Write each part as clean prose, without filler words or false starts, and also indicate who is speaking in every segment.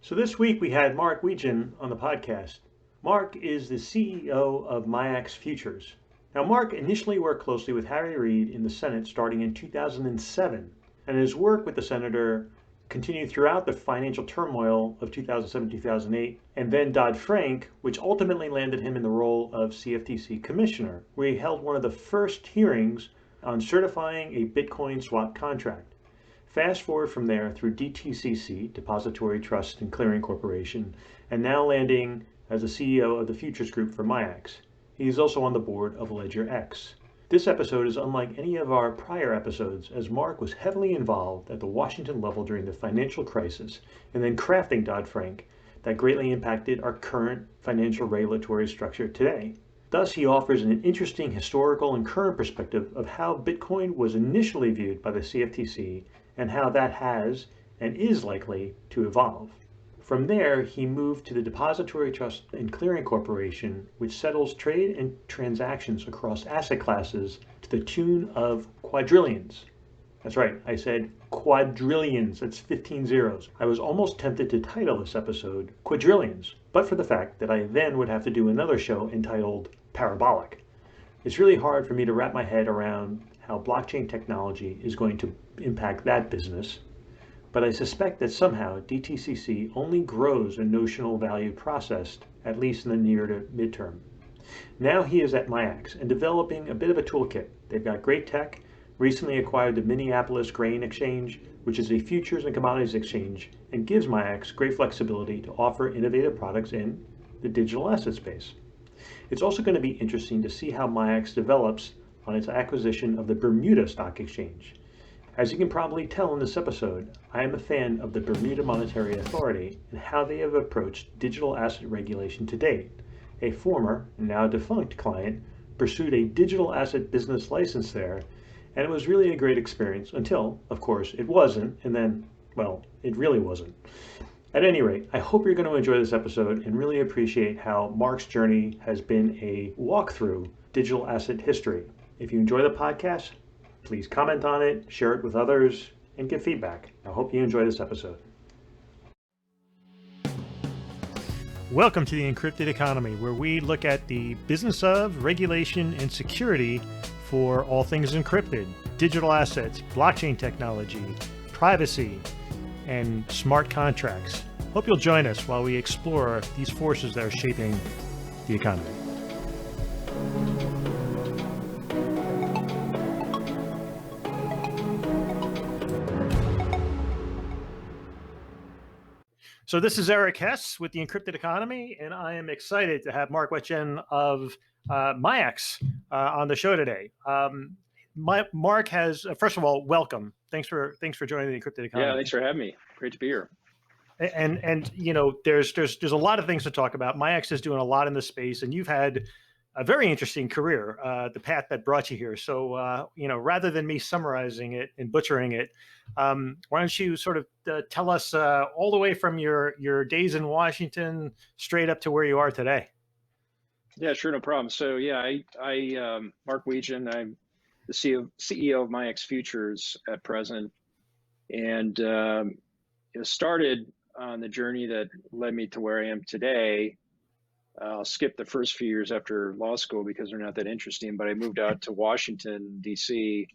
Speaker 1: So this week we had Mark Wetjen on the podcast. Mark is the CEO of MIAX Futures. Now, Mark initially worked closely with Harry Reid in the Senate starting in 2007, and his work with the senator continued throughout the financial turmoil of 2007-2008, and then Dodd-Frank, which ultimately landed him in the role of CFTC commissioner, where he held one of the first hearings on certifying a Bitcoin swap contract. Fast forward from there through DTCC, Depository Trust and Clearing Corporation, and now landing as the CEO of the Futures Group for MIAX. He is also on the board of Ledger X. This episode is unlike any of our prior episodes, as Mark was heavily involved at the Washington level during the financial crisis and then crafting Dodd-Frank that greatly impacted our current financial regulatory structure today. Thus, he offers an interesting historical and current perspective of how Bitcoin was initially viewed by the CFTC and how that has and is likely to evolve. From there, he moved to the Depository Trust and Clearing Corporation, which settles trade and transactions across asset classes to the tune of quadrillions. That's right, I said quadrillions, that's 15 zeros. I was almost tempted to title this episode Quadrillions, but for the fact that I then would have to do another show entitled Parabolic. It's really hard for me to wrap my head around how blockchain technology is going to impact that business, but I suspect that somehow DTCC only grows in notional value processed, at least in the near to midterm. Now he is at MIAX and developing a bit of a toolkit. They've got great tech, recently acquired the Minneapolis Grain Exchange, which is a futures and commodities exchange, and gives MIAX great flexibility to offer innovative products in the digital asset space. It's also going to be interesting to see how MIAX develops on its acquisition of the Bermuda Stock Exchange. As you can probably tell in this episode, I am a fan of the Bermuda Monetary Authority and how they have approached digital asset regulation to date. A former, now defunct client pursued a digital asset business license there, and it was really a great experience until, of course, it wasn't, and then, well, it really wasn't. At any rate, I hope you're going to enjoy this episode and really appreciate how Mark's journey has been a walkthrough digital asset history. If you enjoy the podcast, please comment on it, share it with others, and give feedback. I hope you enjoy this episode. Welcome to the Encrypted Economy, where we look at the business of, regulation, and security for all things encrypted, digital assets, blockchain technology, privacy, and smart contracts. Hope you'll join us while we explore these forces that are shaping the economy. So this is Eric Hess with the Encrypted Economy, and I am excited to have Mark Wetjen of MIAX on the show today. Mark has, first of all, welcome. Thanks for joining the Encrypted Economy.
Speaker 2: Yeah, thanks for having me. Great to be here.
Speaker 1: And you know, there's a lot of things to talk about. MIAX is doing a lot in the space, and you've had a very interesting career, the path that brought you here. So, rather than me summarizing it and butchering it, why don't you sort of tell us all the way from your days in Washington straight up to where you are today?
Speaker 2: Yeah, sure, no problem. So, yeah, I Mark Wetjen, I'm the CEO of MIAX Futures at present, and started on the journey that led me to where I am today. I'll skip the first few years after law school because they're not that interesting, but I moved out to Washington, D.C.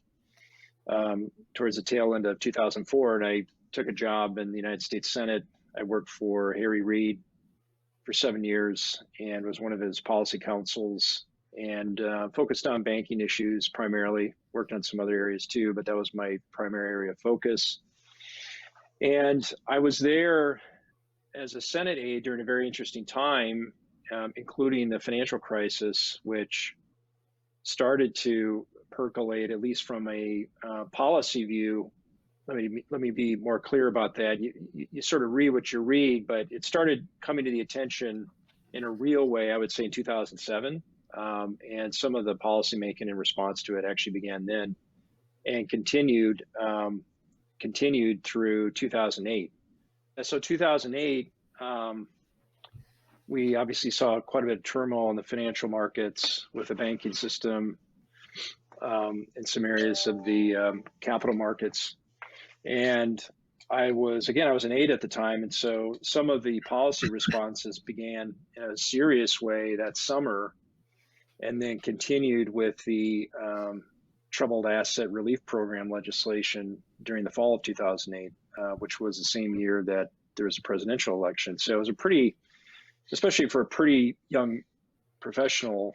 Speaker 2: Towards the tail end of 2004, and I took a job in the United States Senate. I worked for Harry Reid for 7 years and was one of his policy counsels, and focused on banking issues primarily, worked on some other areas too, but that was my primary area of focus. And I was there as a Senate aide during a very interesting time, including the financial crisis, which started to percolate, at least from a policy view. Let me be more clear about that. You sort of read what you read, but it started coming to the attention in a real way, I would say, in 2007. And some of the policymaking in response to it actually began then and continued through 2008. And so 2008, we obviously saw quite a bit of turmoil in the financial markets with the banking system, in some areas of the capital markets. And I was an aide at the time, and so some of the policy responses began in a serious way that summer, and then continued with the troubled asset relief program legislation during the fall of 2008, which was the same year that there was a presidential election. So it was a pretty, especially for a pretty young professional,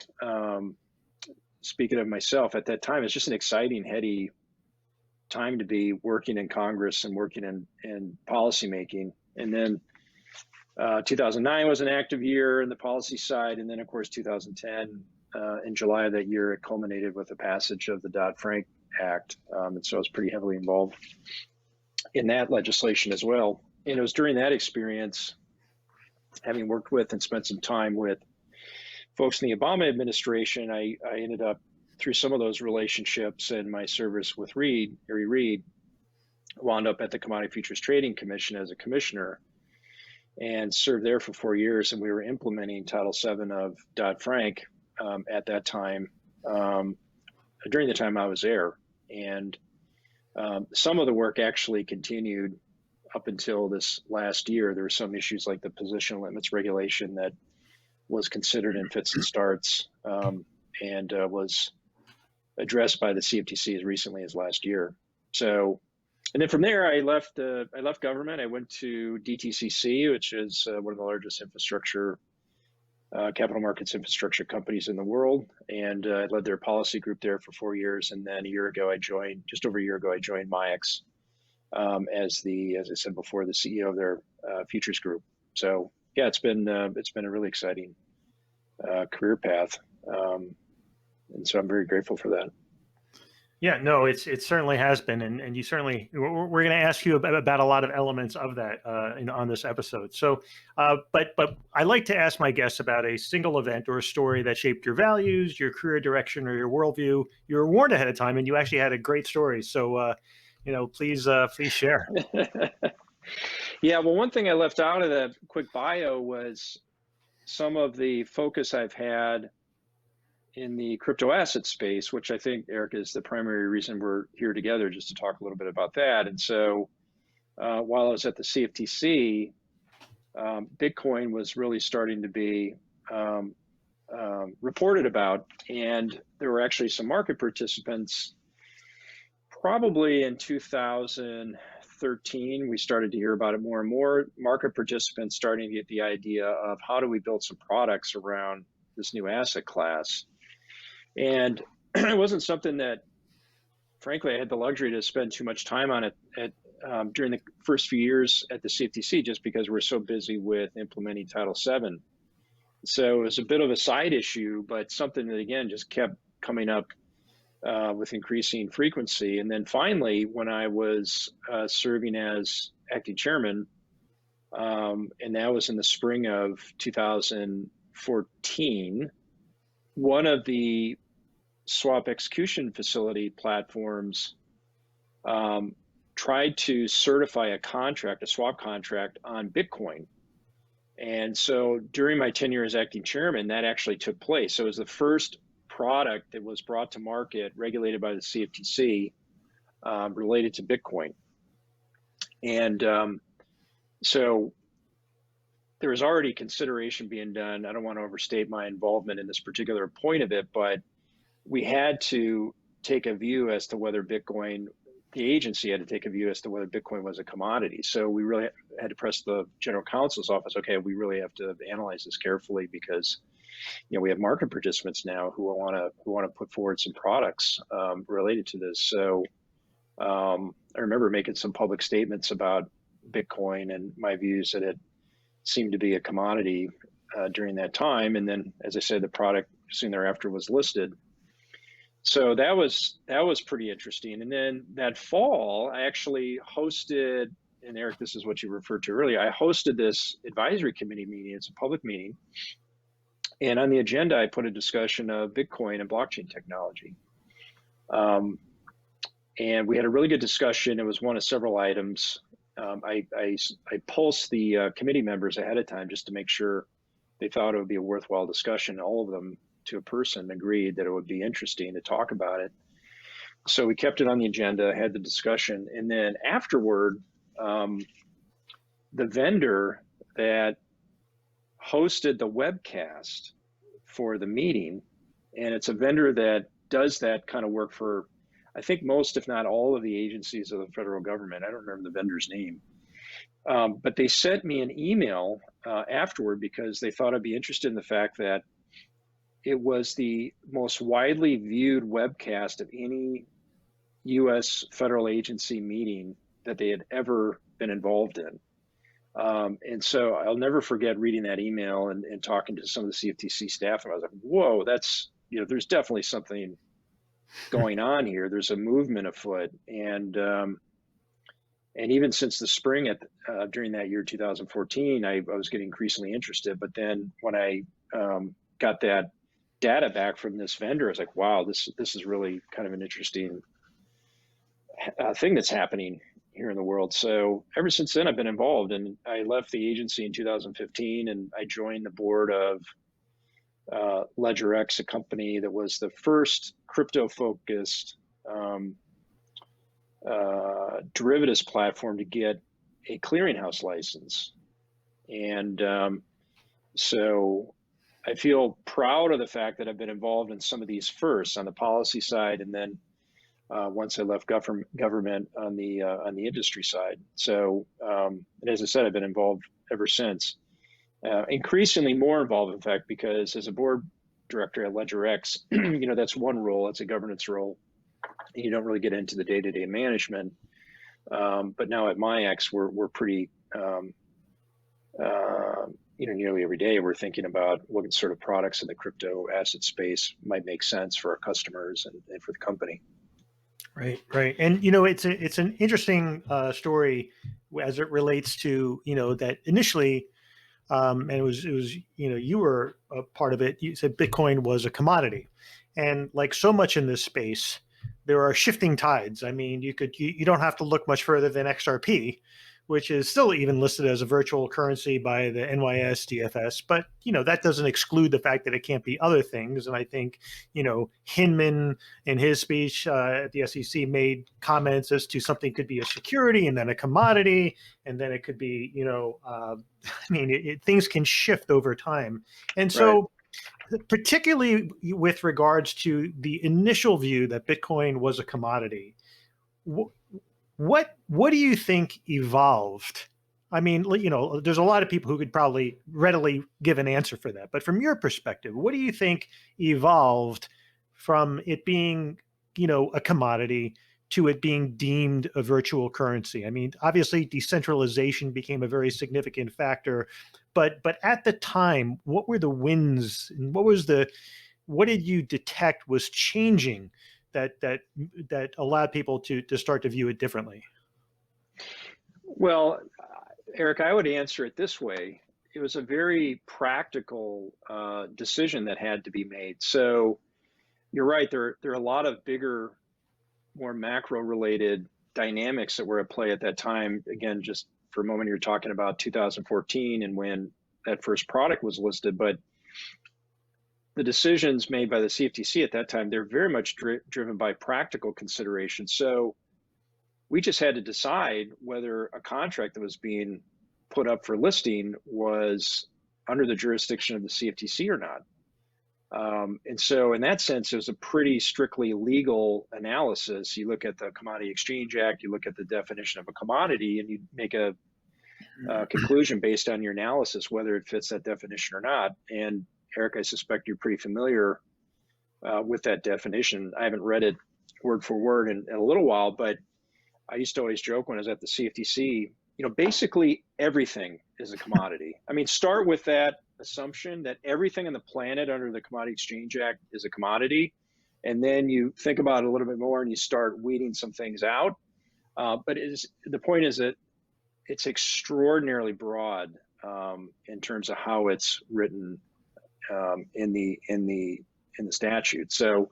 Speaker 2: speaking of myself at that time, it's just an exciting, heady time to be working in Congress and working in policymaking. And then 2009 was an active year in the policy side. And then, of course, 2010, in July of that year, it culminated with the passage of the Dodd-Frank Act. And so I was pretty heavily involved in that legislation as well. And it was during that experience, having worked with and spent some time with folks in the Obama administration, I ended up, through some of those relationships and my service with Harry Reid, wound up at the Commodity Futures Trading Commission as a commissioner and served there for 4 years. And we were implementing Title VII of Dodd-Frank at that time, during the time I was there. And some of the work actually continued up until this last year. There were some issues like the position limits regulation that was considered in fits and starts, and was addressed by the CFTC as recently as last year. So, and then from there, I left government. I went to DTCC, which is one of the largest infrastructure, capital markets infrastructure companies in the world. And I led their policy group there for 4 years. And then just over a year ago, I joined MIAX as I said before, the CEO of their futures group. So yeah, it's been a really exciting career path. And so I'm very grateful for that.
Speaker 1: Yeah, no, it certainly has been, and you certainly, we're going to ask you about a lot of elements of that on this episode. So, but I like to ask my guests about a single event or a story that shaped your values, your career direction, or your worldview. You were warned ahead of time, and you actually had a great story. So, please share.
Speaker 2: Yeah, well, one thing I left out of the quick bio was some of the focus I've had in the crypto asset space, which I think, Eric, is the primary reason we're here together, just to talk a little bit about that. And so while I was at the CFTC, Bitcoin was really starting to be reported about. And there were actually some market participants, probably in 2013, we started to hear about it more and more. Market participants starting to get the idea of how do we build some products around this new asset class. And it wasn't something that, frankly, I had the luxury to spend too much time on it during the first few years at the CFTC, just because we're so busy with implementing Title VII. So it was a bit of a side issue, but something that, again, just kept coming up with increasing frequency. And then finally, when I was serving as acting chairman, and that was in the spring of 2014, one of the swap execution facility platforms tried to certify a swap contract on Bitcoin. And so during my tenure as acting chairman, that actually took place. So it was the first product that was brought to market, regulated by the CFTC, related to Bitcoin. And so there was already consideration being done. I don't want to overstate my involvement in this particular point of it, but we had to take a view as to whether Bitcoin, the agency had to take a view as to whether Bitcoin was a commodity. So we really had to press the general counsel's office. Okay, we really have to analyze this carefully, because we have market participants now who want to put forward some products related to this. So I remember making some public statements about Bitcoin and my views that it seemed to be a commodity during that time. And then, as I said, the product soon thereafter was listed. So that was pretty interesting. And then that fall, I actually hosted, and Eric, this is what you referred to earlier, I hosted this advisory committee meeting. It's a public meeting. And on the agenda, I put a discussion of Bitcoin and blockchain technology. And we had a really good discussion. It was one of several items. I pulsed the committee members ahead of time just to make sure they thought it would be a worthwhile discussion. All of them, to a person, agreed that it would be interesting to talk about it. So we kept it on the agenda, had the discussion, and then afterward, the vendor that hosted the webcast for the meeting, and it's a vendor that does that kind of work for, I think, most, if not all, of the agencies of the federal government. I don't remember the vendor's name. But they sent me an email afterward because they thought I'd be interested in the fact that it was the most widely viewed webcast of any U.S. federal agency meeting that they had ever been involved in. And so I'll never forget reading that email and talking to some of the CFTC staff. And I was like, whoa, that's, there's definitely something going on here. There's a movement afoot. And even since the spring during that year, 2014, I was getting increasingly interested. But then when I got that data back from this vendor, I was like, wow, this is really kind of an interesting thing that's happening here in the world. So ever since then, I've been involved, and I left the agency in 2015, and I joined the board of LedgerX, a company that was the first crypto-focused derivatives platform to get a clearinghouse license. And so I feel proud of the fact that I've been involved in some of these first on the policy side, and then once I left government on the industry side. So, and as I said, I've been involved ever since. Increasingly more involved, in fact, because as a board director at LedgerX, that's one role. It's a governance role. And you don't really get into the day-to-day management. But now at MIAX, we're pretty, nearly every day we're thinking about what sort of products in the crypto asset space might make sense for our customers and for the company.
Speaker 1: Right. And, it's an interesting story as it relates to, that initially, and it was, you were a part of it. You said Bitcoin was a commodity, and like so much in this space, there are shifting tides. I mean, you don't have to look much further than XRP, which is still even listed as a virtual currency by the NYS DFS. But, that doesn't exclude the fact that it can't be other things. And I think, Hinman in his speech at the SEC made comments as to something could be a security and then a commodity, and then it could be, things can shift over time. And so, right, particularly with regards to the initial view that Bitcoin was a commodity, what do you think evolved? I mean, there's a lot of people who could probably readily give an answer for that. But from your perspective, what do you think evolved from it being, a commodity to it being deemed a virtual currency? I mean, obviously decentralization became a very significant factor, but at the time, what were the wins, and what did you detect was changing that allowed people to start to view it differently?
Speaker 2: Well, Eric, I would answer it this way. It was a very practical decision that had to be made. So you're right, there are a lot of bigger, more macro-related dynamics that were at play at that time. Again, just for a moment, you're talking about 2014 and when that first product was listed, but the decisions made by the CFTC at that time, they're very much driven by practical considerations. So we just had to decide whether a contract that was being put up for listing was under the jurisdiction of the CFTC or not. And so in that sense, it was a pretty strictly legal analysis. You look at the Commodity Exchange Act, you look at the definition of a commodity, and you make a conclusion based on your analysis, whether it fits that definition or not. And Eric, I suspect you're pretty familiar with that definition. I haven't read it word for word in a little while, but I used to always joke when I was at the CFTC, basically everything is a commodity. I mean, start with that assumption that everything on the planet under the Commodity Exchange Act is a commodity. And then you think about it a little bit more and you start weeding some things out. But the point is that it's extraordinarily broad in terms of how it's written in the statute. So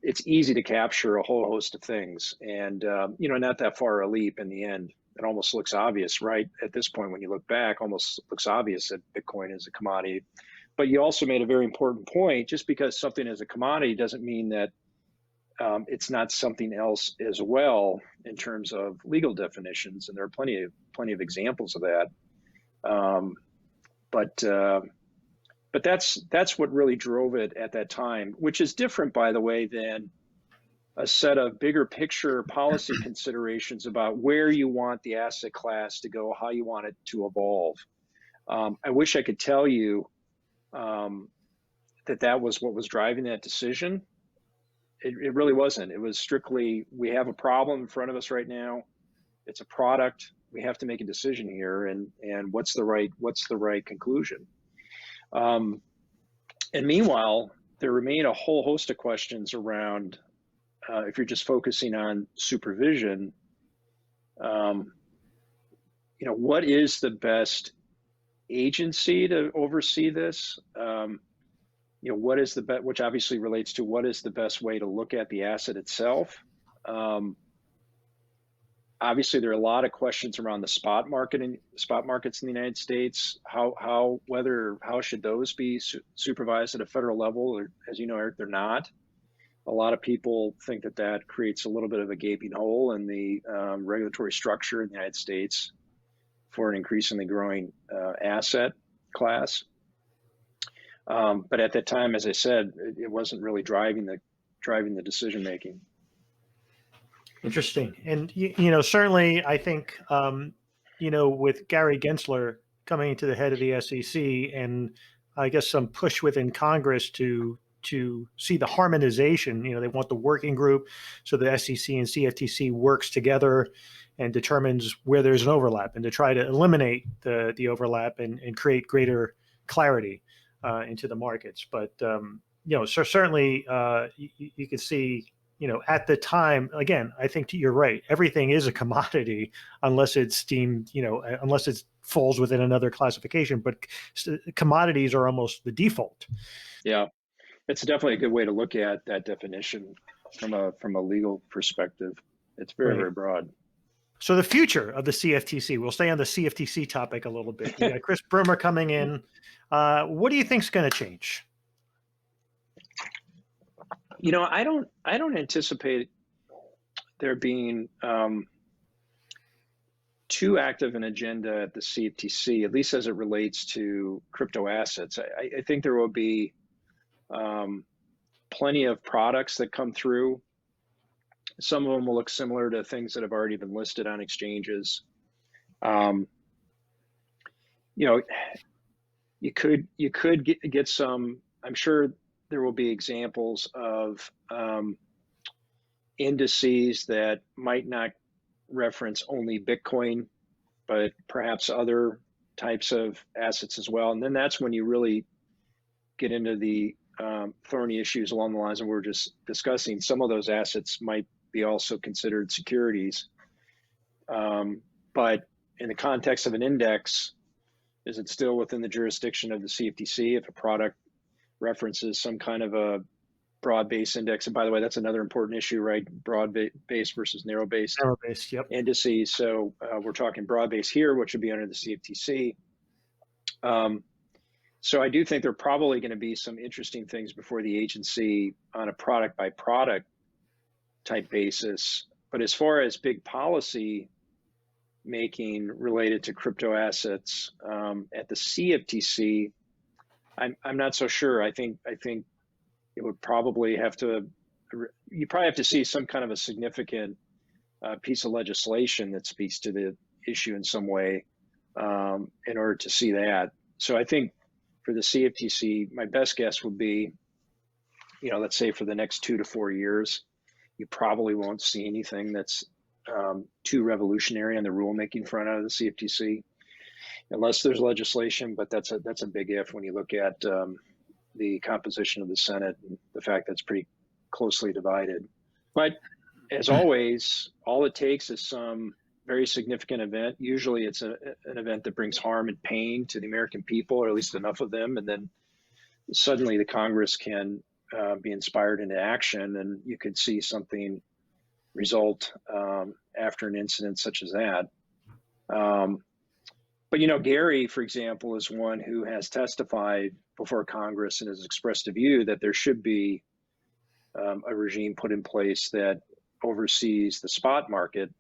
Speaker 2: it's easy to capture a whole host of things, and not that far a leap in the end. It almost looks obvious, right? At this point, when you look back, almost looks obvious that Bitcoin is a commodity. But you also made a very important point. Just because something is a commodity doesn't mean that it's not something else as well in terms of legal definitions, and there are plenty of examples of that. But that's what really drove it at that time, which is different, by the way, than a set of bigger picture policy considerations about where you want the asset class to go, how you want it to evolve. I wish I could tell you that was what was driving that decision. It really wasn't. It was strictly, we have a problem in front of us right now. It's a product. We have to make a decision here, and what's the right conclusion? And meanwhile, there remain a whole host of questions around, if you're just focusing on supervision, what is the best agency to oversee this? What is the best, which obviously relates to what is the best way to look at the asset itself. Obviously, there are a lot of questions around the spot markets in the United States. How should those be supervised at a federal level? Or, as you know, Eric, they're not. A lot of people think that creates a little bit of a gaping hole in the regulatory structure in the United States for an increasingly growing asset class. But at that time, as I said, it wasn't really driving the decision making.
Speaker 1: Interesting. And, certainly I think, with Gary Gensler coming to the head of the SEC, and I guess some push within Congress to see the harmonization, they want the working group so the SEC and CFTC works together and determines where there's an overlap, and to try to eliminate the overlap and create greater clarity into the markets. But, so certainly you can see, at the time, again, I think you're right. Everything is a commodity unless it's deemed, unless it falls within another classification. But commodities are almost the default.
Speaker 2: Yeah, it's definitely a good way to look at that definition from a legal perspective. It's very, very broad.
Speaker 1: So the future of the CFTC, we'll stay on the CFTC topic a little bit. You got Chris Brummer coming in. What do you think is going to change?
Speaker 2: I don't anticipate there being too active an agenda at the CFTC, at least as it relates to crypto assets. I think there will be plenty of products that come through. Some of them will look similar to things that have already been listed on exchanges. You could get some, I'm sure there will be examples of indices that might not reference only Bitcoin, but perhaps other types of assets as well. And then that's when you really get into the thorny issues along the lines of we're just discussing. Some of those assets might be also considered securities. But in the context of an index, is it still within the jurisdiction of the CFTC if a product references some kind of a broad-based index? And by the way, that's another important issue, right? Broad-based versus narrow-based
Speaker 1: Yep.
Speaker 2: indices. So we're talking broad-based here, which would be under the CFTC. So I do think there are probably going to be some interesting things before the agency on a product-by-product type basis. But as far as big policy making related to crypto assets at the CFTC, I'm not so sure. I think it would probably have to, you probably have to see some kind of a significant piece of legislation that speaks to the issue in some way in order to see that. So I think for the CFTC, my best guess would be, let's say for the next 2 to 4 years, you probably won't see anything that's too revolutionary on the rulemaking front out of the CFTC, unless there's legislation. But that's a big if when you look at the composition of the Senate and the fact that it's pretty closely divided. But as always, all it takes is some very significant event. Usually it's an event that brings harm and pain to the American people, or at least enough of them, and then suddenly the Congress can be inspired into action, and you could see something result after an incident such as that. But Gary, for example, is one who has testified before Congress and has expressed a view that there should be a regime put in place that oversees the spot market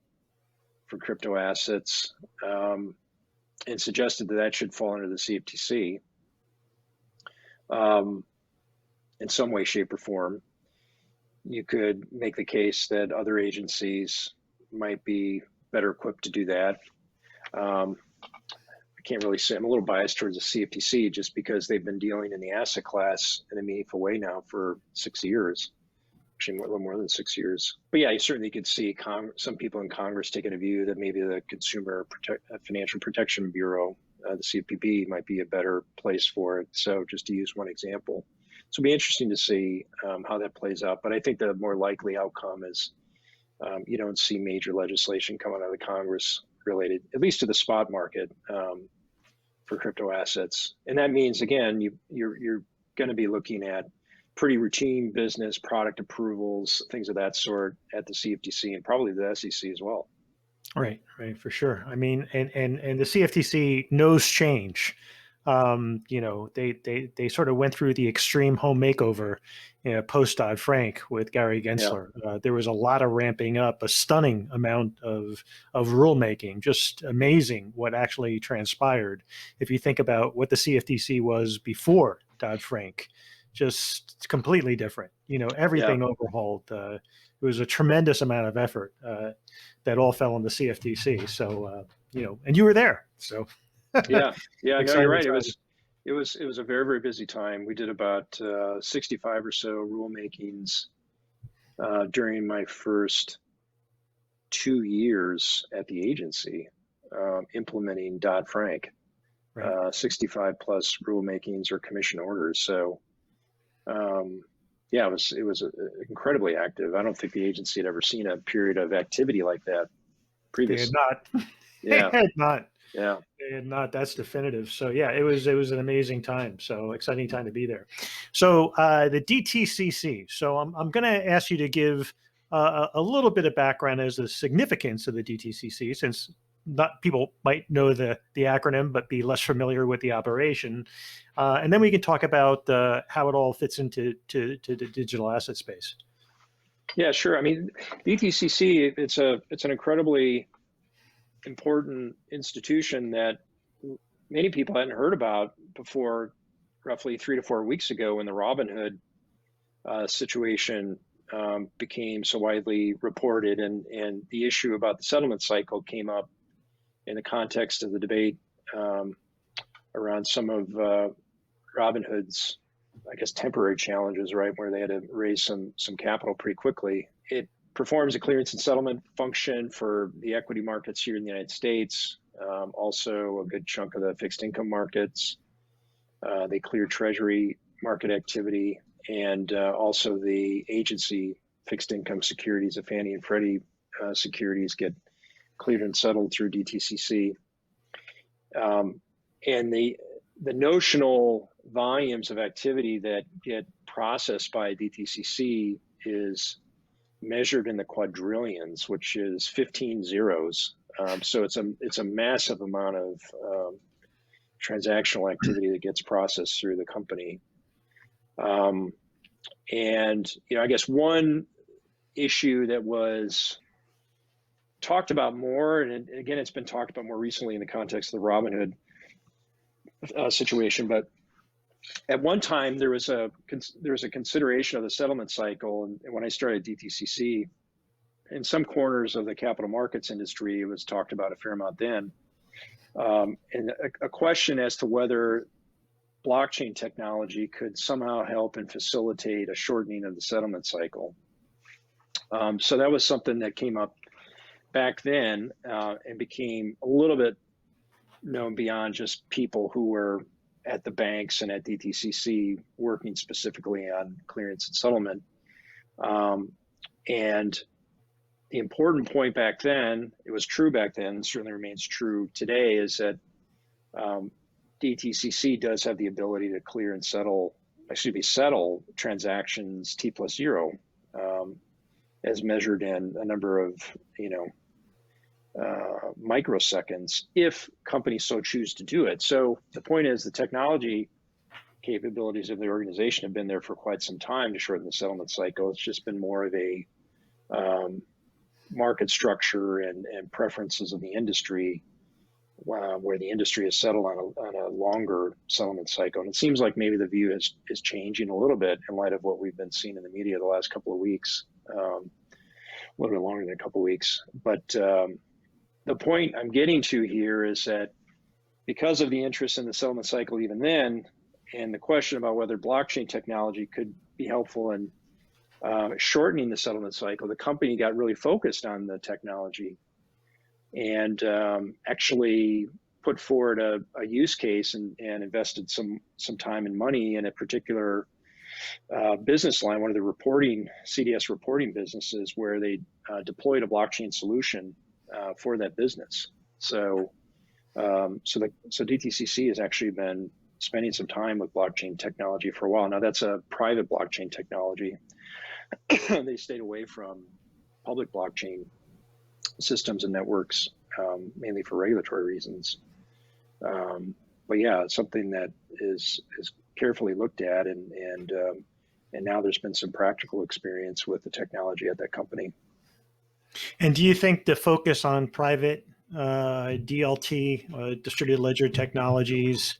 Speaker 2: for crypto assets, and suggested that that should fall under the CFTC in some way, shape, or form. You could make the case that other agencies might be better equipped to do that. I can't really say, I'm a little biased towards the CFTC just because they've been dealing in the asset class in a meaningful way now for 6 years, actually a little more than 6 years. But yeah, you certainly could see some people in Congress taking a view that maybe the Financial Protection Bureau, the CFPB, might be a better place for it. So just to use one example. So it'll be interesting to see how that plays out. But I think the more likely outcome is you don't see major legislation coming out of the Congress related, at least to the spot market for crypto assets. And that means, again, you're going to be looking at pretty routine business, product approvals, things of that sort at the CFTC and probably the SEC as well.
Speaker 1: Right, for sure. I mean, and the CFTC knows change. They sort of went through the extreme home makeover, post Dodd-Frank with Gary Gensler. Yeah. There was a lot of ramping up, a stunning amount of rulemaking, just amazing what actually transpired. If you think about what the CFTC was before Dodd-Frank, just completely different. Everything overhauled. It was a tremendous amount of effort that all fell on the CFTC. So, and you were there, so.
Speaker 2: Yeah, no, you're right. It was a very, very busy time. We did about 65 or so rulemakings during my first 2 years at the agency, implementing Dodd-Frank. Right. 65 plus rulemakings or commission orders. So, yeah, it was incredibly active. I don't think the agency had ever seen a period of activity like that previously.
Speaker 1: They had not.
Speaker 2: Yeah,
Speaker 1: they had not.
Speaker 2: Yeah,
Speaker 1: and not that's definitive. So yeah, it was an amazing time. So exciting time to be there. So the DTCC. So I'm going to ask you to give a little bit of background as the significance of the DTCC, since not people might know the acronym but be less familiar with the operation, and then we can talk about how it all fits into the digital asset space.
Speaker 2: Yeah, sure. I mean, DTCC, it's an incredibly important institution that many people hadn't heard about before roughly 3 to 4 weeks ago when the Robinhood situation became so widely reported, and the issue about the settlement cycle came up in the context of the debate around some of Robinhood's, I guess, temporary challenges, right, where they had to raise some capital pretty quickly. It performs a clearance and settlement function for the equity markets here in the United States, also a good chunk of the fixed income markets. They clear treasury market activity, and also the agency fixed income securities of Fannie and Freddie securities get cleared and settled through DTCC. And the notional volumes of activity that get processed by DTCC is measured in the quadrillions, which is 15 zeros. So it's a massive amount of transactional activity that gets processed through the company. And I guess one issue that was talked about more, and again, it's been talked about more recently in the context of the Robinhood situation, but at one time there was a consideration of the settlement cycle, and when I started DTCC, in some corners of the capital markets industry, it was talked about a fair amount then, and a question as to whether blockchain technology could somehow help and facilitate a shortening of the settlement cycle. So that was something that came up back then and became a little bit known beyond just people who were at the banks and at DTCC working specifically on clearance and settlement. And the important point back then, it was true back then, certainly remains true today, is that DTCC does have the ability to clear and settle transactions T+0, as measured in a number of, microseconds if companies so choose to do it. So the point is the technology capabilities of the organization have been there for quite some time to shorten the settlement cycle. It's just been more of a market structure and preferences of the industry, where the industry has settled on a longer settlement cycle. And it seems like maybe the view is changing a little bit in light of what we've been seeing in the media the last couple of weeks, a little bit longer than a couple of weeks. But the point I'm getting to here is that because of the interest in the settlement cycle even then, and the question about whether blockchain technology could be helpful in shortening the settlement cycle, the company got really focused on the technology and actually put forward a use case and invested some time and money in a particular business line, one of the CDS reporting businesses, where they deployed a blockchain solution for that business. So DTCC has actually been spending some time with blockchain technology for a while. Now that's a private blockchain technology. They stayed away from public blockchain systems and networks, mainly for regulatory reasons. But yeah, it's something that is carefully looked at, and now there's been some practical experience with the technology at that company.
Speaker 1: And do you think the focus on private DLT, distributed ledger technologies,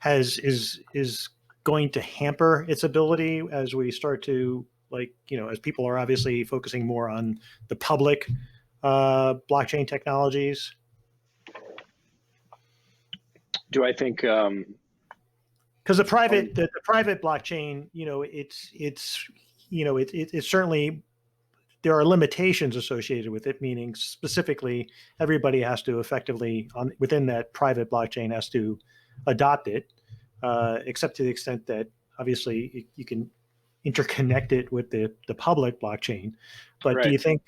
Speaker 1: is going to hamper its ability as we start to, as people are obviously focusing more on the public blockchain technologies?
Speaker 2: Do I think?
Speaker 1: Because the private blockchain, it's certainly, there are limitations associated with it, meaning specifically everybody has to effectively within that private blockchain has to adopt it, except to the extent that obviously you can interconnect it with the public blockchain. But
Speaker 2: right.
Speaker 1: Do you think,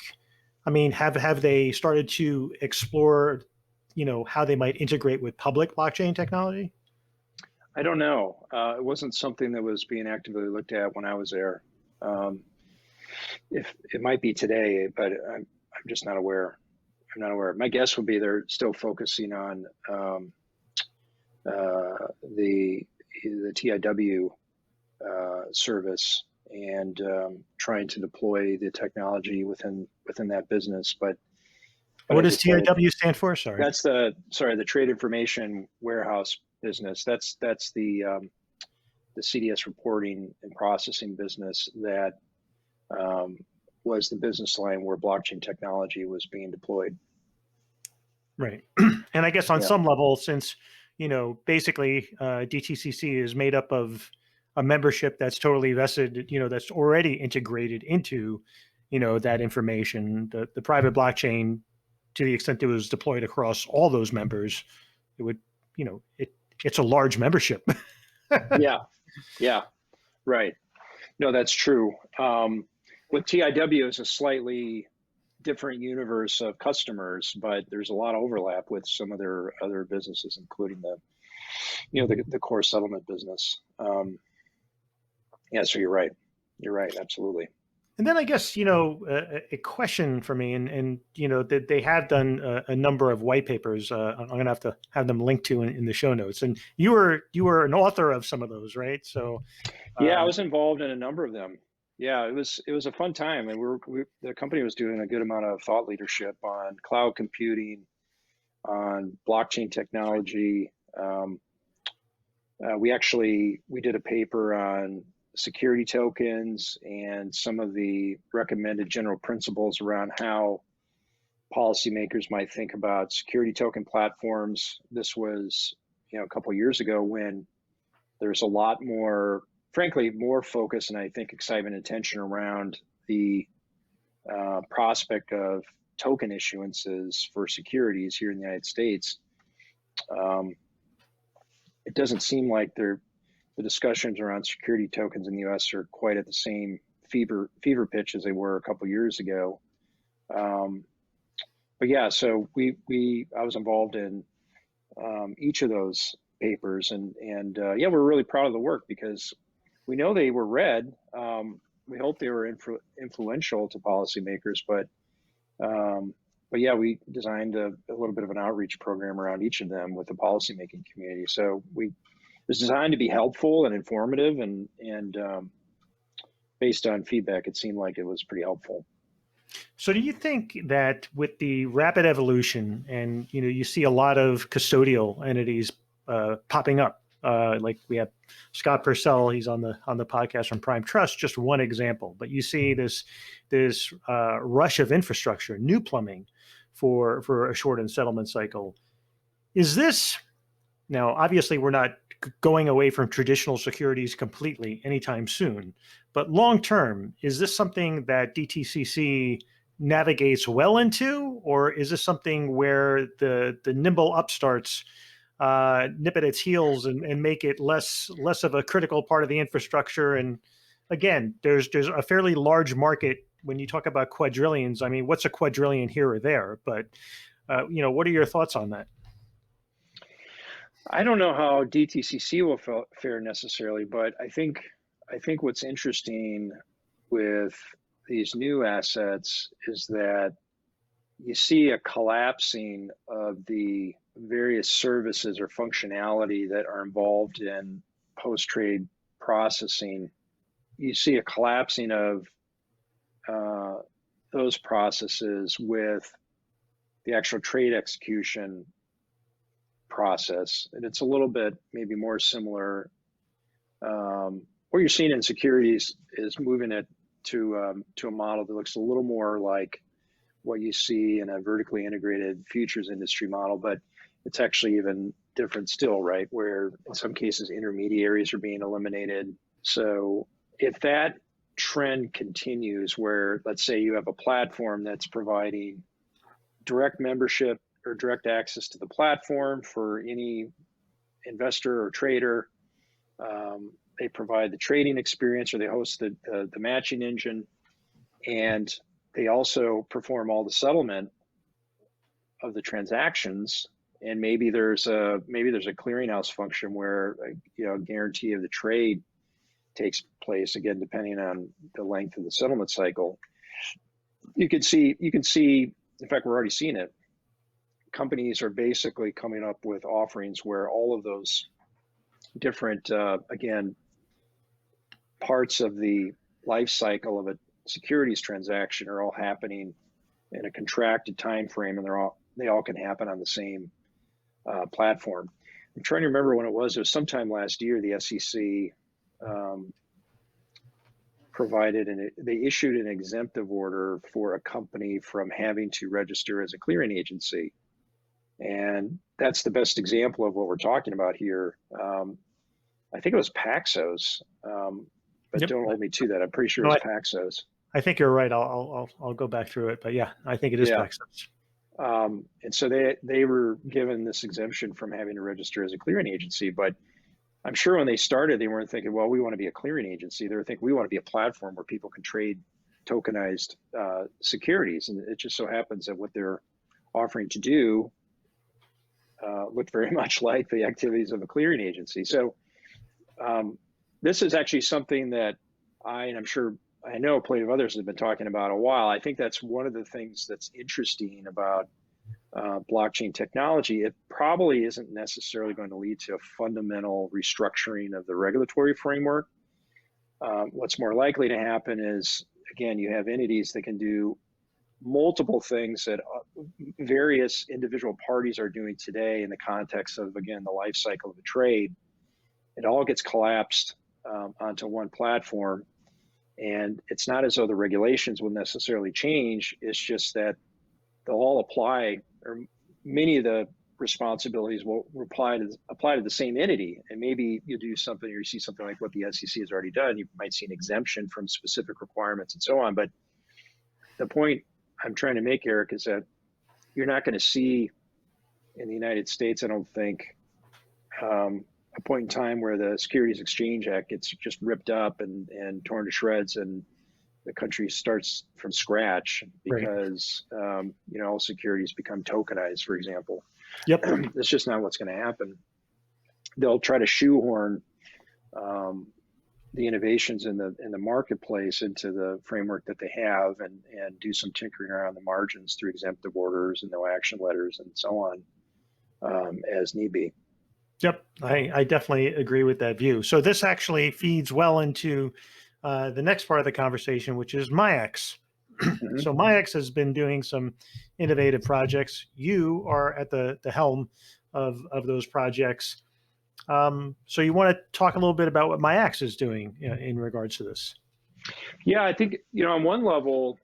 Speaker 1: have they started to explore, how they might integrate with public blockchain technology?
Speaker 2: I don't know. It wasn't something that was being actively looked at when I was there. If it might be today, but I'm just not aware. I'm not aware. My guess would be they're still focusing on the TIW service and trying to deploy the technology within that business. But
Speaker 1: what does TIW stand for? Sorry,
Speaker 2: that's the Trade Information Warehouse business. That's the CDS reporting and processing business that was the business line where blockchain technology was being deployed.
Speaker 1: Right. And I guess on some level, since, basically DTCC is made up of a membership that's totally vested, that's already integrated into, that information, the private blockchain, to the extent it was deployed across all those members, it would, it's a large membership. Yeah.
Speaker 2: Right. No, that's true. With TIW, it's a slightly different universe of customers, but there's a lot of overlap with some of their other businesses, including the core settlement business. So you're right. You're right. Absolutely.
Speaker 1: And then I guess, a question for me, and that they have done a number of white papers. I'm going to have them linked to in the show notes. And you were an author of some of those, right? So
Speaker 2: I was involved in a number of them. Yeah, it was a fun time, and the company was doing a good amount of thought leadership on cloud computing, on blockchain technology. We did a paper on security tokens and some of the recommended general principles around how policymakers might think about security token platforms. This was, a couple of years ago, when there's a lot more, frankly, more focus and I think excitement and attention around the prospect of token issuances for securities here in the United States. It doesn't seem like the discussions around security tokens in the U.S. are quite at the same fever pitch as they were a couple of years ago. But yeah, so I was involved in each of those papers, and we're really proud of the work because we know they were read. We hope they were influential to policymakers, but yeah, we designed a little bit of an outreach program around each of them with the policymaking community. So we was designed to be helpful and informative, and based on feedback, it seemed like it was pretty helpful.
Speaker 1: So do you think that with the rapid evolution, and you see a lot of custodial entities popping up, like we have Scott Purcell, he's on the podcast from Prime Trust, just one example, but you see this rush of infrastructure, new plumbing for a shortened settlement cycle. Is this, now obviously we're not going away from traditional securities completely anytime soon, but long term, is this something that DTCC navigates well into, or is this something where the nimble upstarts nip at its heels and make it less of a critical part of the infrastructure? And again, there's a fairly large market when you talk about quadrillions. I mean, what's a quadrillion here or there? But what are your thoughts on that?
Speaker 2: I don't know how DTCC will fare necessarily, but I think what's interesting with these new assets is that you see a collapsing of the various services or functionality that are involved in post-trade processing. You see a collapsing of those processes with the actual trade execution process, and it's a little bit maybe more similar. What you're seeing in securities is moving it to a model that looks a little more like what you see in a vertically integrated futures industry model, but it's actually even different still, right? Where in some cases intermediaries are being eliminated. So if that trend continues, where let's say you have a platform that's providing direct membership or direct access to the platform for any investor or trader, they provide the trading experience, or they host the matching engine, and they also perform all the settlement of the transactions. And maybe there's a clearinghouse function where a guarantee of the trade takes place, again depending on the length of the settlement cycle. You can see, in fact, we're already seeing it. Companies are basically coming up with offerings where all of those different, again, parts of the life cycle of a securities transaction are all happening in a contracted time frame, and they all can happen on the same platform. I'm trying to remember when it was. It was sometime last year. The SEC they issued an exemptive order for a company from having to register as a clearing agency. And that's the best example of what we're talking about here. I think it was Paxos, but yep. Don't hold me to that. I'm pretty sure it was Paxos.
Speaker 1: I think you're right. I'll go back through it, but yeah, I think it is Paxos.
Speaker 2: And so they were given this exemption from having to register as a clearing agency. But I'm sure when they started, they weren't thinking, well, we want to be a clearing agency. They were thinking, we want to be a platform where people can trade tokenized securities. And it just so happens that what they're offering to do looked very much like the activities of a clearing agency. So this is actually something that I know plenty of others have been talking about a while. I think that's one of the things that's interesting about blockchain technology. It probably isn't necessarily going to lead to a fundamental restructuring of the regulatory framework. What's more likely to happen is, again, you have entities that can do multiple things that various individual parties are doing today in the context of, again, the life cycle of a trade. It all gets collapsed onto one platform. And it's not as though the regulations will necessarily change. It's just that they'll all apply, or many of the responsibilities will apply to the same entity. And maybe you do something, or you see something like what the SEC has already done. You might see an exemption from specific requirements and so on. But the point I'm trying to make, Eric, is that you're not going to see in the United States, I don't think, a point in time where the Securities Exchange Act gets just ripped up and torn to shreds, and the country starts from scratch because all securities become tokenized, for example.
Speaker 1: Yep,
Speaker 2: that's just not what's going to happen. They'll try to shoehorn the innovations in the marketplace into the framework that they have, and do some tinkering around the margins through exemptive orders and no action letters and so on, as need be.
Speaker 1: Yep, I definitely agree with that view. So this actually feeds well into the next part of the conversation, which is MIAX.
Speaker 2: Mhm.
Speaker 1: So MIAX has been doing some innovative projects. You are at the helm of those projects. So you want to talk a little bit about what MIAX is doing in regards to this?
Speaker 2: Yeah, I think, on one level,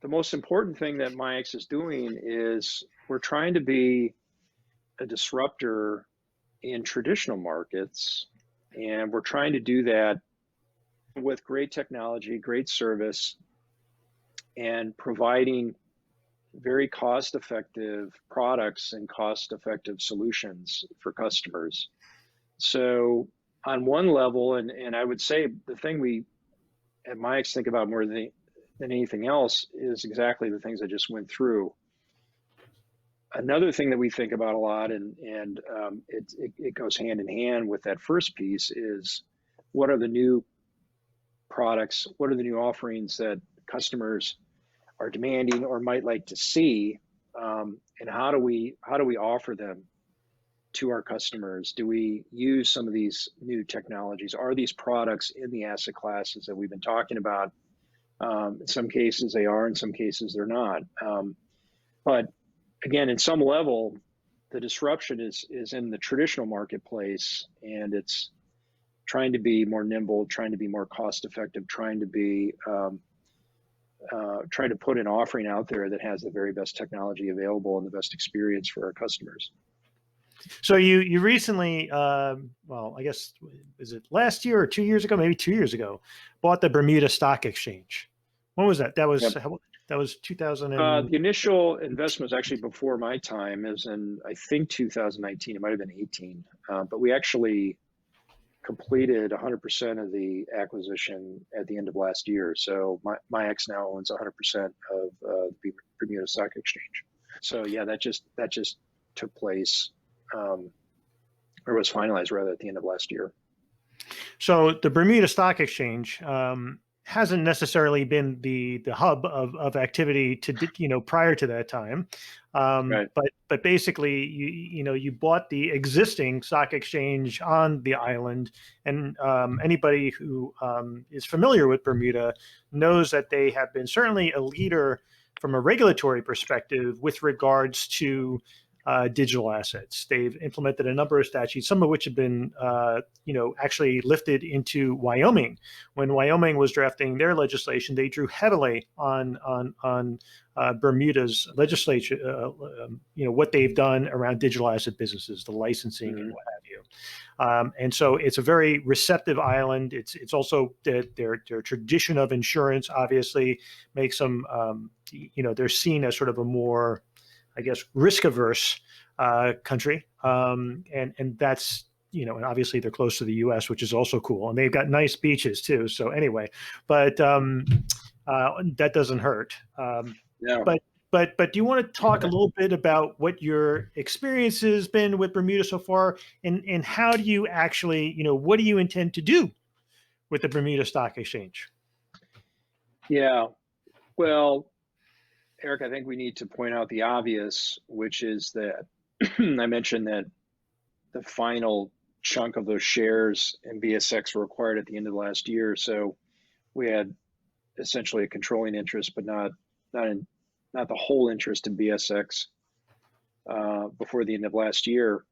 Speaker 2: the most important thing that MIAX is doing is we're trying to be a disruptor in traditional markets, and we're trying to do that with great technology, great service, and providing very cost-effective products and cost-effective solutions for customers. So on one level, and I would say the thing we at MIAX think about more than anything else is exactly the things I just went through. Another thing that we think about a lot, and it goes hand in hand with that first piece, is what are the new products, what are the new offerings that customers are demanding or might like to see, and how do we offer them to our customers? Do we use some of these new technologies? Are these products in the asset classes that we've been talking about? In some cases they are, in some cases they're not. But again, in some level, the disruption is in the traditional marketplace, and it's trying to be more nimble, trying to be more cost effective, trying to put an offering out there that has the very best technology available and the best experience for our customers.
Speaker 1: So you recently, well, I guess, is it last year or 2 years ago? Maybe 2 years ago, bought the Bermuda Stock Exchange. When was that? That
Speaker 2: Yep.
Speaker 1: was 2000
Speaker 2: The initial investment was actually before my time. It was in, I think, 2019. It might have been 18. But we actually completed 100% of the acquisition at the end of last year. So MIAX now owns 100% of the Bermuda Stock Exchange. So yeah, that just took place, or was finalized rather, at the end of last year.
Speaker 1: So the Bermuda Stock Exchange hasn't necessarily been the hub of activity prior to that time,
Speaker 2: Right.
Speaker 1: but basically you bought the existing stock exchange on the island, and anybody who is familiar with Bermuda knows that they have been certainly a leader from a regulatory perspective with regards to digital assets. They've implemented a number of statutes, some of which have been, actually lifted into Wyoming. When Wyoming was drafting their legislation, they drew heavily on Bermuda's legislature, what they've done around digital asset businesses, the licensing, and what have you. And so it's a very receptive island. It's also their tradition of insurance obviously makes them, they're seen as sort of a more, I guess, risk-averse country, and that's, and obviously they're close to the U.S., which is also cool, and they've got nice beaches too. So anyway, but that doesn't hurt.
Speaker 2: Yeah.
Speaker 1: But do you want to talk a little bit about what your experience has been with Bermuda so far, and how do you actually, what do you intend to do with the Bermuda Stock Exchange?
Speaker 2: Yeah. Well, Eric, I think we need to point out the obvious, which is that I mentioned that the final chunk of those shares in BSX were acquired at the end of last year. So we had essentially a controlling interest, but not the whole interest in BSX before the end of last year.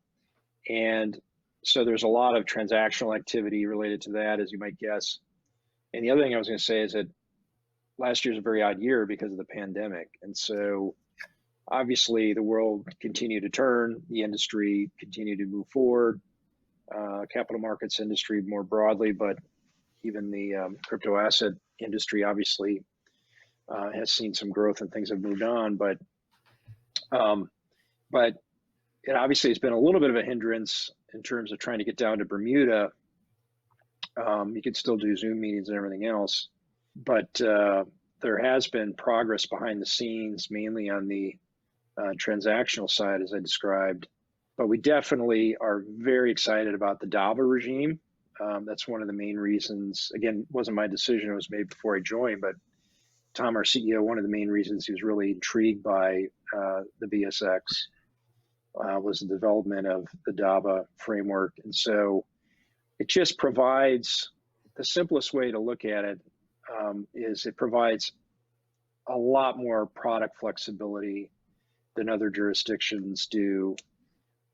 Speaker 2: And so there's a lot of transactional activity related to that, as you might guess. And the other thing I was going to say is that last year's a very odd year because of the pandemic. And so obviously the world continued to turn, the industry continued to move forward, capital markets industry more broadly, but even the crypto asset industry obviously has seen some growth and things have moved on. But it obviously has been a little bit of a hindrance in terms of trying to get down to Bermuda. You could still do Zoom meetings and everything else, but there has been progress behind the scenes, mainly on the transactional side, as I described. But we definitely are very excited about the DAVA regime. That's one of the main reasons. Again, it wasn't my decision; it was made before I joined. But Tom, our CEO, one of the main reasons he was really intrigued by the BSX was the development of the DABA framework. And so it just provides, the simplest way to look at it is it provides a lot more product flexibility than other jurisdictions do,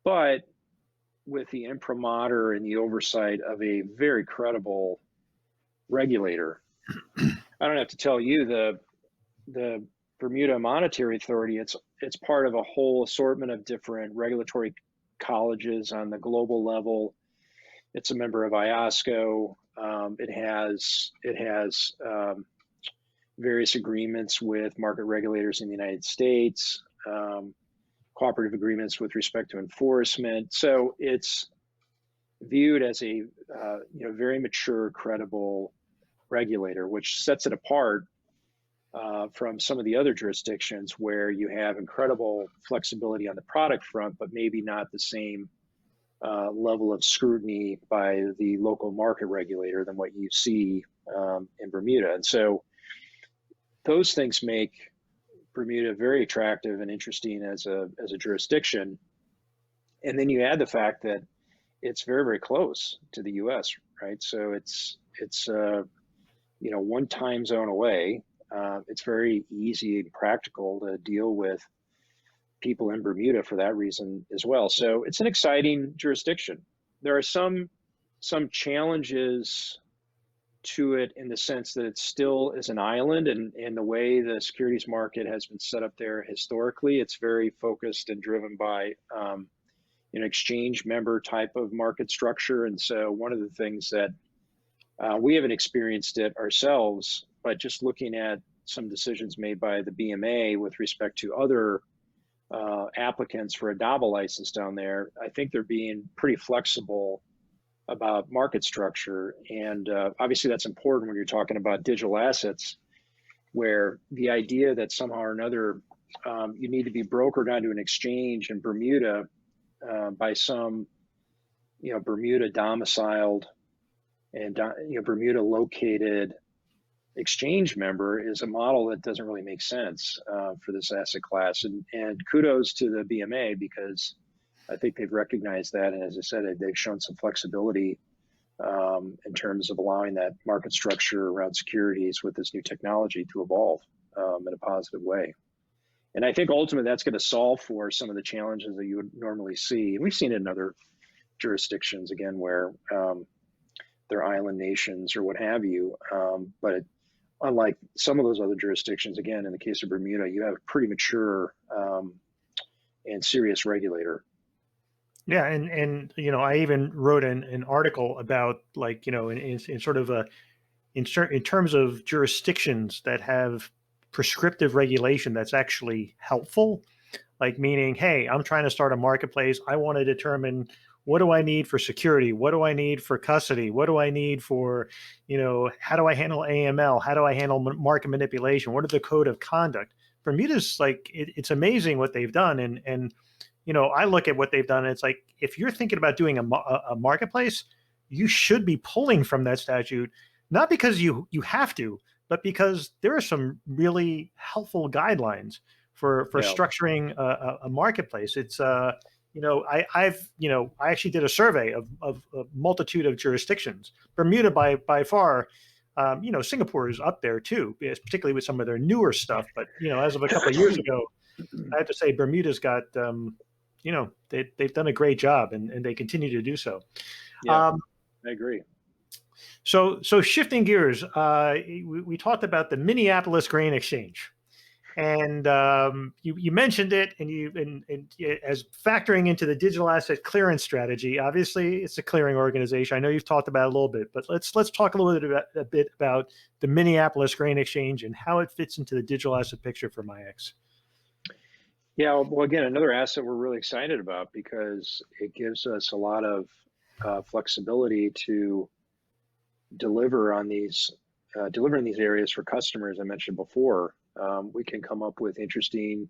Speaker 2: but with the imprimatur and the oversight of a very credible regulator. I don't have to tell you, the Bermuda Monetary Authority, it's part of a whole assortment of different regulatory colleges on the global level. It's a member of IOSCO. It has various agreements with market regulators in the United States, cooperative agreements with respect to enforcement. So it's viewed as a very mature, credible regulator, which sets it apart from some of the other jurisdictions where you have incredible flexibility on the product front, but maybe not the same level of scrutiny by the local market regulator than what you see in Bermuda. And so those things make Bermuda very attractive and interesting as a jurisdiction. And then you add the fact that it's very, very close to the US, right? So it's one time zone away. It's very easy and practical to deal with people in Bermuda for that reason as well. So it's an exciting jurisdiction. There are some challenges to it in the sense that it still is an island, and the way the securities market has been set up there historically, it's very focused and driven by an exchange member type of market structure. And so one of the things that we haven't experienced it ourselves, but just looking at some decisions made by the BMA with respect to other applicants for a DABA license down there, I think they're being pretty flexible about market structure. And obviously that's important when you're talking about digital assets, where the idea that somehow or another you need to be brokered onto an exchange in Bermuda by some Bermuda domiciled and Bermuda located exchange member is a model that doesn't really make sense for this asset class. And kudos to the BMA, because I think they've recognized that. And as I said, they've shown some flexibility in terms of allowing that market structure around securities with this new technology to evolve in a positive way. And I think ultimately that's going to solve for some of the challenges that you would normally see. And we've seen it in other jurisdictions, again, where they're island nations or what have you. But unlike some of those other jurisdictions, again, in the case of Bermuda, you have a pretty mature and serious regulator.
Speaker 1: Yeah, and I even wrote an article about, like, in sort of in terms of jurisdictions that have prescriptive regulation that's actually helpful, like meaning, hey, I'm trying to start a marketplace. I want to determine, what do I need for security? What do I need for custody? What do I need for, how do I handle AML? How do I handle market manipulation? What are the code of conduct? Bermuda's like, it's amazing what they've done. And I look at what they've done, and it's like, if you're thinking about doing a marketplace, you should be pulling from that statute, not because you have to, but because there are some really helpful guidelines for structuring a marketplace. It's I actually did a survey of a multitude of jurisdictions. Bermuda by far, Singapore is up there too, particularly with some of their newer stuff. But as of a couple of years ago, I have to say Bermuda's got they've done a great job, and they continue to do so.
Speaker 2: Yeah, I agree.
Speaker 1: So shifting gears, we talked about the Minneapolis Grain Exchange, and you mentioned it, and as factoring into the digital asset clearance strategy. Obviously, it's a clearing organization. I know you've talked about it a little bit, but let's talk a little bit about the Minneapolis Grain Exchange and how it fits into the digital asset picture for MIAX.
Speaker 2: Yeah, well, again, another asset we're really excited about, because it gives us a lot of flexibility to deliver in these areas for customers. I mentioned before, we can come up with interesting,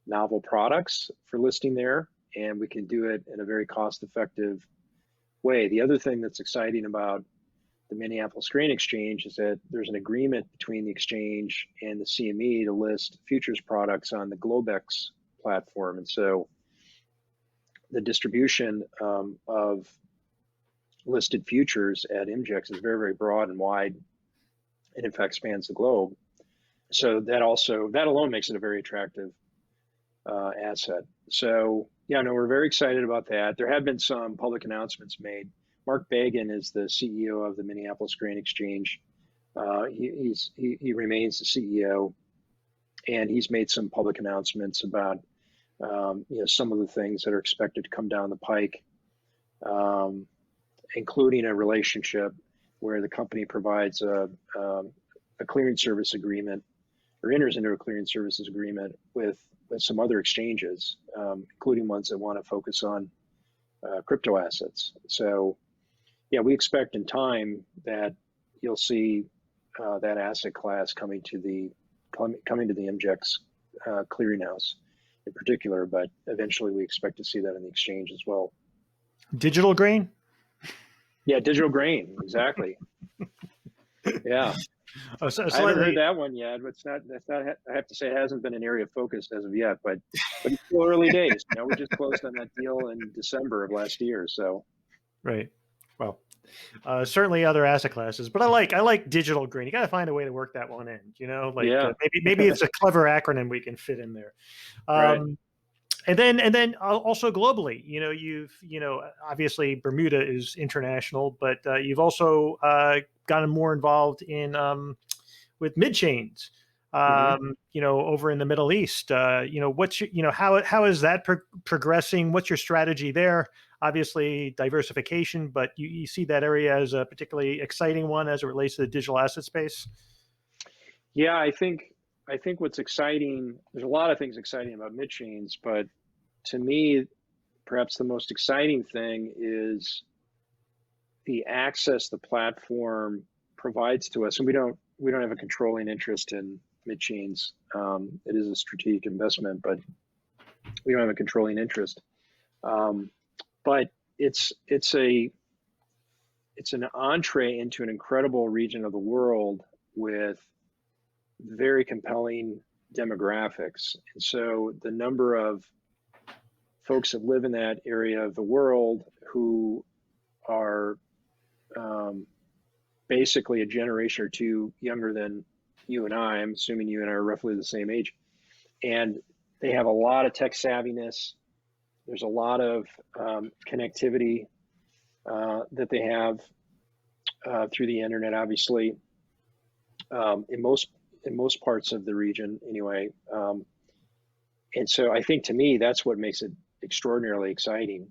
Speaker 2: novel products for listing there, and we can do it in a very cost-effective way. The other thing that's exciting about the Minneapolis Grain Exchange is that there's an agreement between the exchange and the CME to list futures products on the Globex platform. And so the distribution of listed futures at MIAX is very, very broad and wide, and in fact spans the globe. So that alone makes it a very attractive asset. So yeah, no, we're very excited about that. There have been some public announcements made. Mark Wetjen is the CEO of the Minneapolis Grain Exchange. He remains the CEO, and he's made some public announcements about some of the things that are expected to come down the pike, including a relationship where the company provides a clearing service agreement, or enters into a clearing services agreement with some other exchanges, including ones that want to focus on crypto assets. So yeah, we expect in time that you'll see that asset class coming to the MIAX clearinghouse in particular, but eventually we expect to see that in the exchange as well.
Speaker 1: Digital grain?
Speaker 2: Yeah, digital grain, exactly. Yeah.
Speaker 1: Oh, so
Speaker 2: I haven't heard that one yet, but I have to say, it hasn't been an area of focus as of yet, but it's still early days. We just closed on that deal in December of last year. So,
Speaker 1: right. Well, certainly other asset classes, but I like digital green. You got to find a way to work that one in,
Speaker 2: yeah.
Speaker 1: Maybe it's a clever acronym we can fit in there.
Speaker 2: Right.
Speaker 1: And then also globally, obviously Bermuda is international, but you've also gotten more involved in with mid-chains, over in the Middle East. What's how is that progressing? What's your strategy there? Obviously diversification, but you see that area as a particularly exciting one as it relates to the digital asset space.
Speaker 2: Yeah, I think what's exciting, there's a lot of things exciting about mid-chains, but to me, perhaps the most exciting thing is the access the platform provides to us. And we don't have a controlling interest in mid-chains. It is a strategic investment, but we don't have a controlling interest. But it's an entree into an incredible region of the world with very compelling demographics. And so the number of folks that live in that area of the world who are basically a generation or two younger than you and I'm assuming you and I are roughly the same age, and they have a lot of tech savviness. There's a lot of connectivity that they have through the internet, obviously, in most parts of the region anyway. And so I think to me, that's what makes it extraordinarily exciting.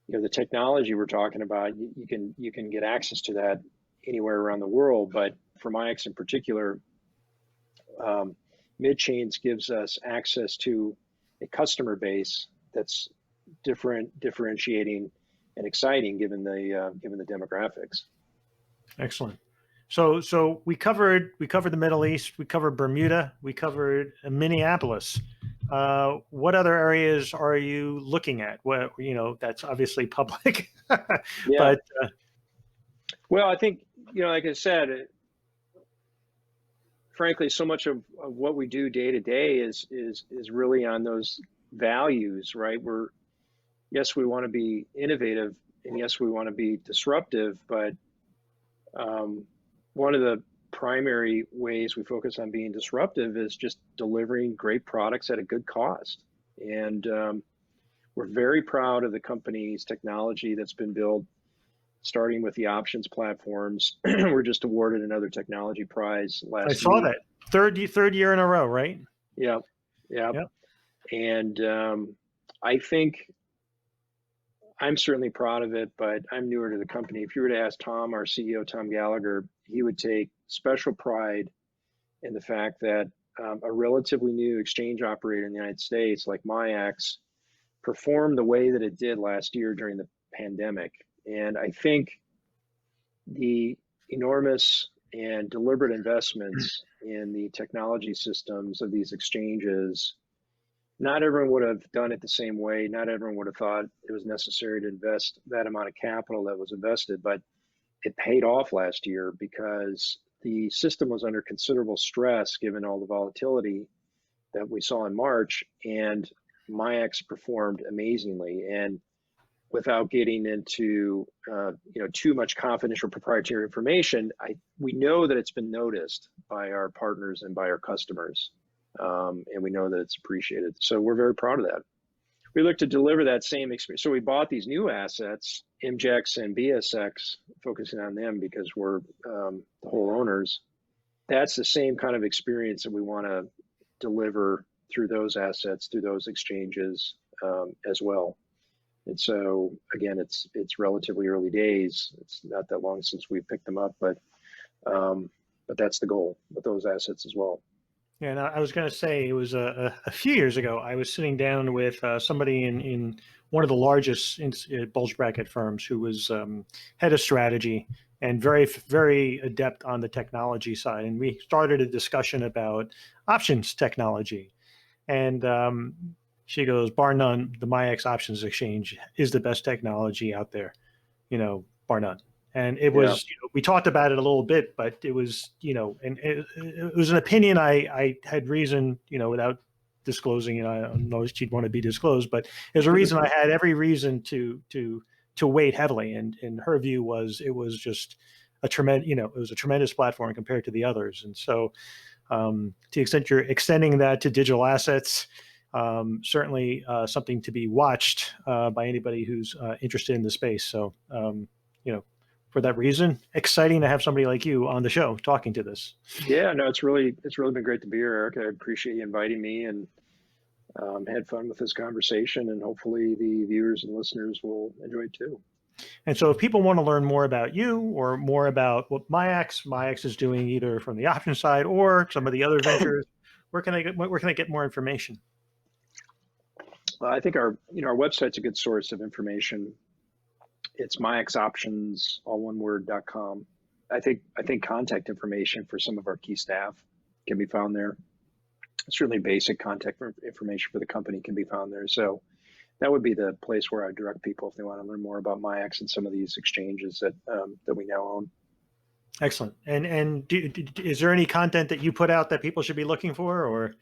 Speaker 2: The technology we're talking about, you can get access to that anywhere around the world, but for MIAX in particular, mid-chains gives us access to a customer base that's differentiating and exciting given the demographics.
Speaker 1: Excellent. So we covered the Middle East, we covered Bermuda, we covered Minneapolis. What other areas are you looking at? Well, that's obviously public.
Speaker 2: Yeah.
Speaker 1: But
Speaker 2: well, I think like I said, frankly, so much of what we do day to day is really on those values, right? Yes, we want to be innovative, and yes, we want to be disruptive, but one of the primary ways we focus on being disruptive is just delivering great products at a good cost. And we're very proud of the company's technology that's been built, starting with the options platforms. We're just awarded another technology prize last week.
Speaker 1: I saw that. Third year in a row, right?
Speaker 2: Yeah.
Speaker 1: Yep.
Speaker 2: And I think I'm certainly proud of it, but I'm newer to the company. If you were to ask Tom, our CEO, Tom Gallagher, he would take special pride in the fact that a relatively new exchange operator in the United States, like MIAX, performed the way that it did last year during the pandemic. And I think the enormous and deliberate investments in the technology systems of these exchanges, not everyone would have done it the same way. Not everyone would have thought it was necessary to invest that amount of capital that was invested, but it paid off last year because the system was under considerable stress given all the volatility that we saw in March. And MIAX performed amazingly, and without getting into too much confidential proprietary information, we know that it's been noticed by our partners and by our customers, and we know that it's appreciated. So we're very proud of that. We look to deliver that same experience. So we bought these new assets, MIAXs and BSX, focusing on them because we're the whole owners. That's the same kind of experience that we want to deliver through those assets, through those exchanges as well. And so again, it's relatively early days. It's not that long since we picked them up, but that's the goal with those assets as well.
Speaker 1: Yeah, and I was going to say, it was a few years ago, I was sitting down with somebody in one of the largest bulge bracket firms who was head of strategy and very, very adept on the technology side. And we started a discussion about options technology. And she goes, bar none, the MIAX options exchange is the best technology out there, bar none. And it was, we talked about it a little bit, but it was, and it was an opinion I had reason, without disclosing, I don't know if she'd want to be disclosed, but there's a reason I had every reason to weight heavily. And her view was, it was just a tremendous, it was a tremendous platform compared to the others. And so to the extent you're extending that to digital assets, certainly something to be watched by anybody who's interested in the space. So, for that reason, exciting to have somebody like you on the show talking to this.
Speaker 2: Yeah, no, it's really been great to be here, Eric. I appreciate you inviting me, and had fun with this conversation, and hopefully the viewers and listeners will enjoy it too.
Speaker 1: And so if people want to learn more about you or more about what MIAX is doing, either from the option side or some of the other ventures, where can I get more information?
Speaker 2: Well, I think our website's a good source of information. It's MIAXoptions, all one word.com. I think contact information for some of our key staff can be found there. Certainly basic contact information for the company can be found there. So that would be the place where I direct people if they want to learn more about MIAX and some of these exchanges that we now own.
Speaker 1: Excellent. And is there any content that you put out that people should be looking for? Or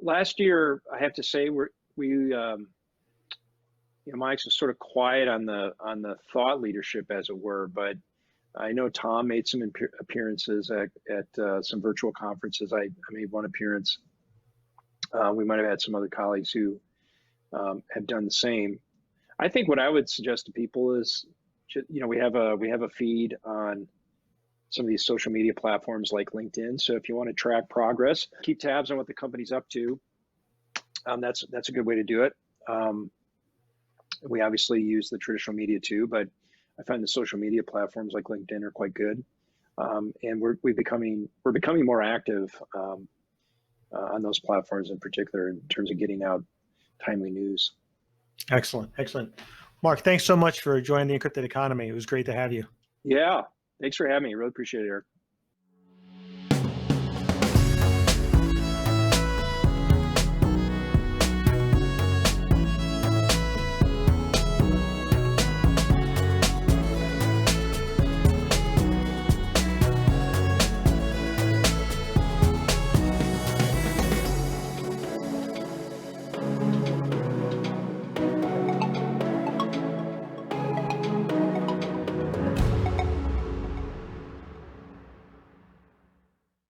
Speaker 2: last year, I have to say MIAX was sort of quiet on the thought leadership, as it were, but I know Tom made some appearances at some virtual conferences. I made one appearance. We might have had some other colleagues who have done the same. I think what I would suggest to people is, we have a feed on some of these social media platforms like LinkedIn. So if you want to track progress, keep tabs on what the company's up to. That's a good way to do it. We obviously use the traditional media too, but I find the social media platforms like LinkedIn are quite good, and we're becoming more active on those platforms in particular in terms of getting out timely news.
Speaker 1: Excellent. Mark, thanks so much for joining the Encrypted Economy. It was great to have you.
Speaker 2: Yeah, thanks for having me. Really appreciate it, Eric.